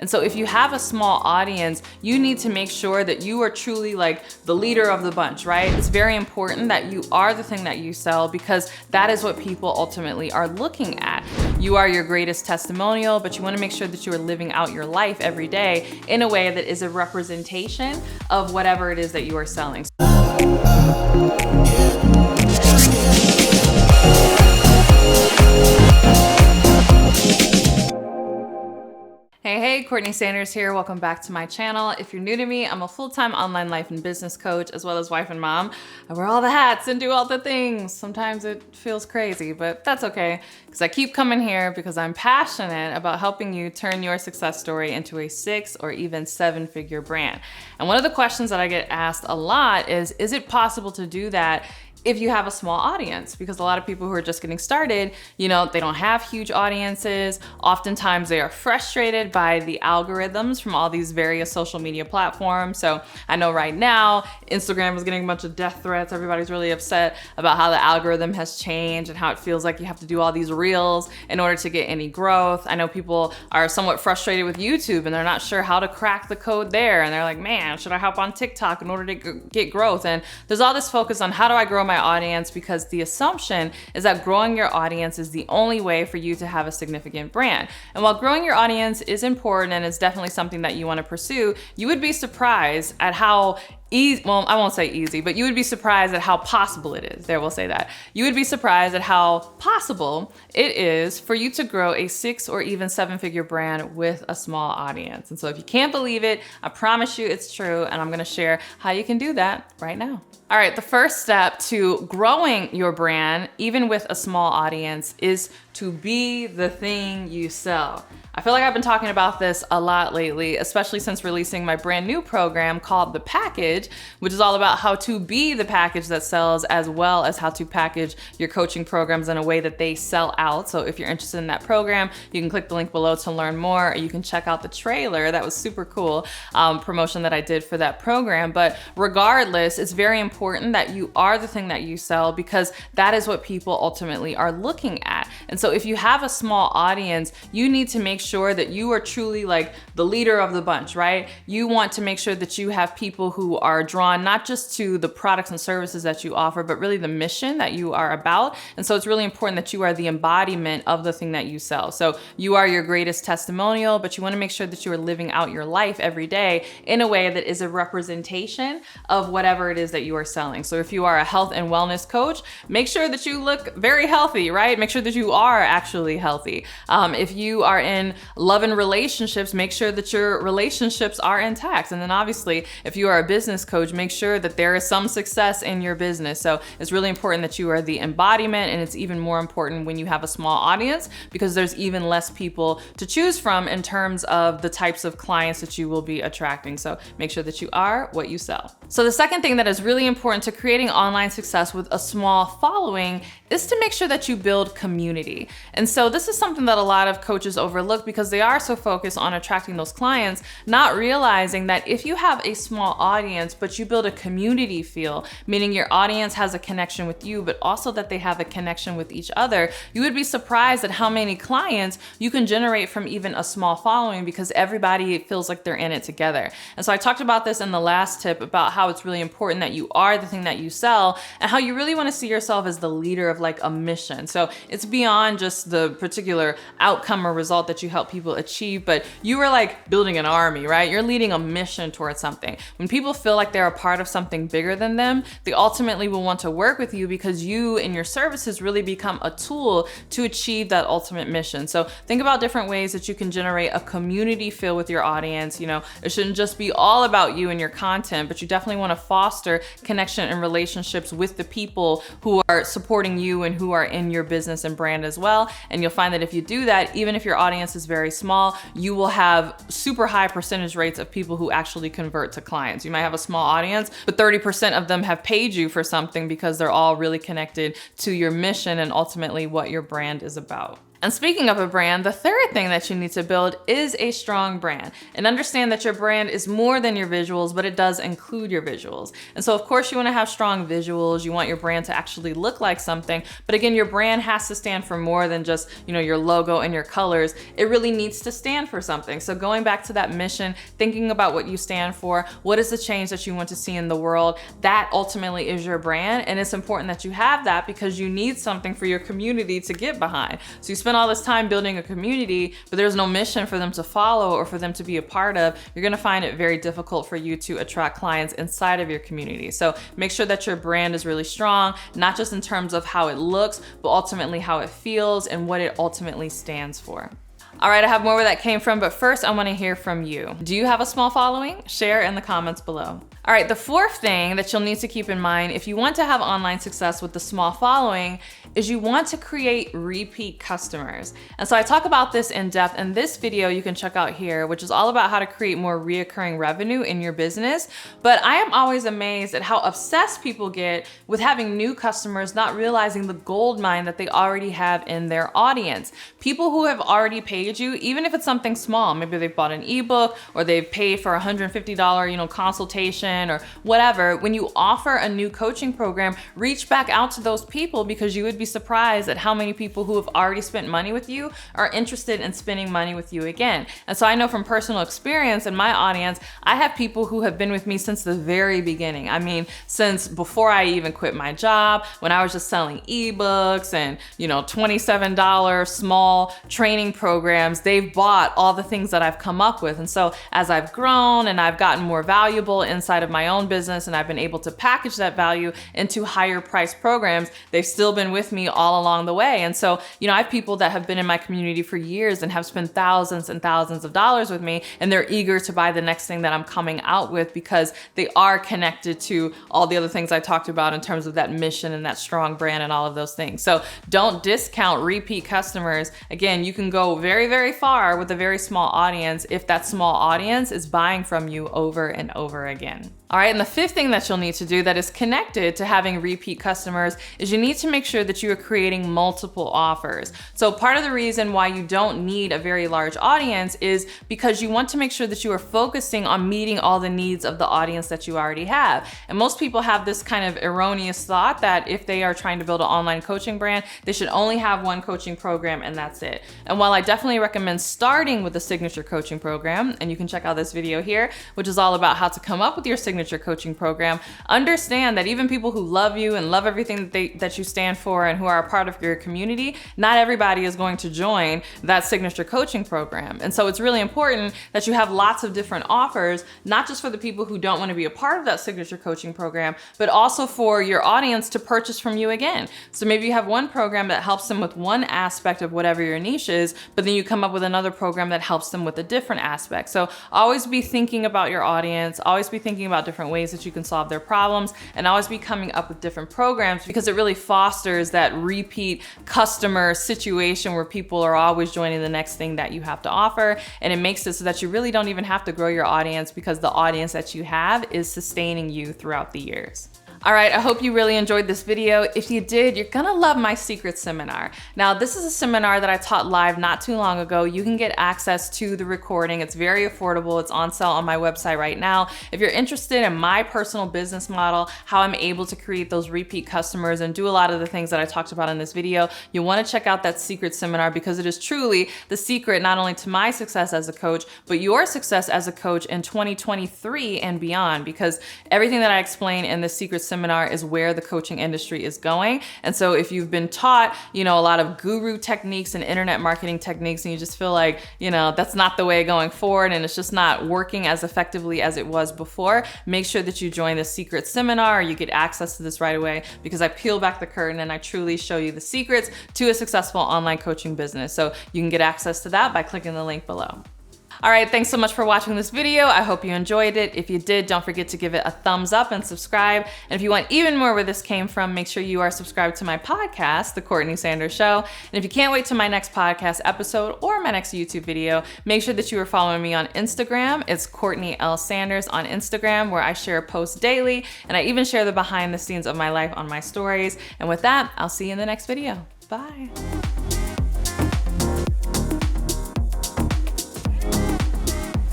And so if you have a small audience, you need to make sure that you are truly like the leader of the bunch, right? It's very important that you are the thing that you sell, because that is what people ultimately are looking at. You are your greatest testimonial, but you want to make sure that you are living out your life every day in a way that is a representation of whatever it is that you are selling. Hey, Courtney Sanders here. Welcome back to my channel. If you're new to me, I'm a full-time online life and business coach, as well as wife and mom. I wear all the hats and do all the things. Sometimes it feels crazy, but that's okay, because I keep coming here because I'm passionate about helping you turn your success story into a 6 or even 7-figure brand. And one of the questions that I get asked a lot is it possible to do that if you have a small audience? Because a lot of people who are just getting started, they don't have huge audiences. Oftentimes they are frustrated by the algorithms from all these various social media platforms. So I know right now, Instagram is getting a bunch of death threats. Everybody's really upset about how the algorithm has changed and how it feels like you have to do all these reels in order to get any growth. I know people are somewhat frustrated with YouTube and they're not sure how to crack the code there. And they're like, man, should I hop on TikTok in order to get growth? And there's all this focus on how do I grow my audience, because the assumption is that growing your audience is the only way for you to have a significant brand. And while growing your audience is important and is definitely something that you want to pursue, you would be surprised at how easy, well, I won't say easy, but you would be surprised at how possible it is. There, we'll say that. You would be surprised at how possible it is for you to grow a 6 or even 7-figure brand with a small audience. And so if you can't believe it, I promise you it's true. And I'm going to share how you can do that right now. All right, the first step to growing your brand, even with a small audience, is to be the thing you sell. I feel like I've been talking about this a lot lately, especially since releasing my brand new program called The Package, which is all about how to be the package that sells, as well as how to package your coaching programs in a way that they sell out. So if you're interested in that program, you can click the link below to learn more, or you can check out the trailer. That was super cool promotion that I did for that program. But regardless, it's very important that you are the thing that you sell, because that is what people ultimately are looking at. And so if you have a small audience, you need to make sure that you are truly like the leader of the bunch, right? You want to make sure that you have people who are drawn not just to the products and services that you offer, but really the mission that you are about. And so it's really important that you are the embodiment of the thing that you sell. So you are your greatest testimonial, but you want to make sure that you are living out your life every day in a way that is a representation of whatever it is that you are selling. So if you are a health and wellness coach, make sure that you look very healthy, right? Make sure that you are actually healthy. If you are in love and relationships, make sure that your relationships are intact. And then obviously, if you are a business coach, make sure that there is some success in your business. So it's really important that you are the embodiment, and it's even more important when you have a small audience, because there's even less people to choose from in terms of the types of clients that you will be attracting. So make sure that you are what you sell. So the second thing that is really important to creating online success with a small following is to make sure that you build community. And so this is something that a lot of coaches overlook, because they are so focused on attracting those clients, not realizing that if you have a small audience, but you build a community feel, meaning your audience has a connection with you, but also that they have a connection with each other, you would be surprised at how many clients you can generate from even a small following, because everybody feels like they're in it together. And so I talked about this in the last tip about how it's really important that you are the thing that you sell, and how you really want to see yourself as the leader of like a mission. So it's beyond just the particular outcome or result that you help people achieve, but you are like building an army, right? You're leading a mission towards something. When people feel like they're a part of something bigger than them, they ultimately will want to work with you, because you and your services really become a tool to achieve that ultimate mission. So think about different ways that you can generate a community feel with your audience. It shouldn't just be all about you and your content, but you definitely want to foster connection and relationships with the people who are supporting you and who are in your business and brand as well. And you'll find that if you do that, even if your audience is very small, you will have super high percentage rates of people who actually convert to clients. You might have a small audience, but 30% of them have paid you for something, because they're all really connected to your mission and ultimately what your brand is about. And speaking of a brand, the third thing that you need to build is a strong brand. And understand that your brand is more than your visuals, but it does include your visuals. And so of course you want to have strong visuals. You want your brand to actually look like something. But again, your brand has to stand for more than just, your logo and your colors. It really needs to stand for something. So going back to that mission, thinking about what you stand for, what is the change that you want to see in the world, that ultimately is your brand. And it's important that you have that because you need something for your community to get behind. So you spend all this time building a community, but there's no mission for them to follow or for them to be a part of, you're gonna find it very difficult for you to attract clients inside of your community. So make sure that your brand is really strong, not just in terms of how it looks, but ultimately how it feels and what it ultimately stands for. All right, I have more where that came from, but first I wanna hear from you. Do you have a small following? Share in the comments below. All right, the fourth thing that you'll need to keep in mind if you want to have online success with the small following is you want to create repeat customers. And so I talk about this in depth in this video you can check out here, which is all about how to create more reoccurring revenue in your business. But I am always amazed at how obsessed people get with having new customers, not realizing the gold mine that they already have in their audience. People who have already paid you, even if it's something small, maybe they've bought an ebook or they've paid for a $150, consultation or whatever. When you offer a new coaching program, reach back out to those people because you would be surprised at how many people who have already spent money with you are interested in spending money with you again. And so I know from personal experience in my audience, I have people who have been with me since the very beginning. I mean, since before I even quit my job, when I was just selling ebooks and, $27 small training programs, they've bought all the things that I've come up with. And so as I've grown and I've gotten more valuable inside of my own business and I've been able to package that value into higher price programs, they've still been with me all along the way. And so, I have people that have been in my community for years and have spent thousands and thousands of dollars with me, and they're eager to buy the next thing that I'm coming out with because they are connected to all the other things I talked about in terms of that mission and that strong brand and all of those things. So don't discount repeat customers. Again, you can go very, very far with a very small audience if that small audience is buying from you over and over again. All right, and the fifth thing that you'll need to do that is connected to having repeat customers is you need to make sure that you are creating multiple offers. So part of the reason why you don't need a very large audience is because you want to make sure that you are focusing on meeting all the needs of the audience that you already have. And most people have this kind of erroneous thought that if they are trying to build an online coaching brand, they should only have one coaching program and that's it. And while I definitely recommend starting with a signature coaching program, and you can check out this video here, which is all about how to come up with your signature coaching program, understand that even people who love you and love everything that you stand for and who are a part of your community, not everybody is going to join that signature coaching program. And so it's really important that you have lots of different offers, not just for the people who don't want to be a part of that signature coaching program, but also for your audience to purchase from you again. So maybe you have one program that helps them with one aspect of whatever your niche is, but then you come up with another program that helps them with a different aspect. So always be thinking about your audience, always be thinking about different ways that you can solve their problems, and always be coming up with different programs because it really fosters that repeat customer situation where people are always joining the next thing that you have to offer. And it makes it so that you really don't even have to grow your audience because the audience that you have is sustaining you throughout the years. All right, I hope you really enjoyed this video. If you did, you're gonna love my secret seminar. Now, this is a seminar that I taught live not too long ago. You can get access to the recording. It's very affordable. It's on sale on my website right now. If you're interested in my personal business model, how I'm able to create those repeat customers and do a lot of the things that I talked about in this video, you'll wanna check out that secret seminar because it is truly the secret not only to my success as a coach, but your success as a coach in 2023 and beyond, because everything that I explain in the secret seminar is where the coaching industry is going. And so if you've been taught, a lot of guru techniques and internet marketing techniques, and you just feel like, that's not the way going forward and it's just not working as effectively as it was before, make sure that you join the secret seminar or you get access to this right away because I peel back the curtain and I truly show you the secrets to a successful online coaching business. So you can get access to that by clicking the link below. All right, thanks so much for watching this video. I hope you enjoyed it. If you did, don't forget to give it a thumbs up and subscribe. And if you want even more where this came from, make sure you are subscribed to my podcast, The Courtney Sanders Show. And if you can't wait to my next podcast episode or my next YouTube video, make sure that you are following me on Instagram. It's CourtneyLSanders on Instagram, where I share posts daily. And I even share the behind the scenes of my life on my stories. And with that, I'll see you in the next video. Bye.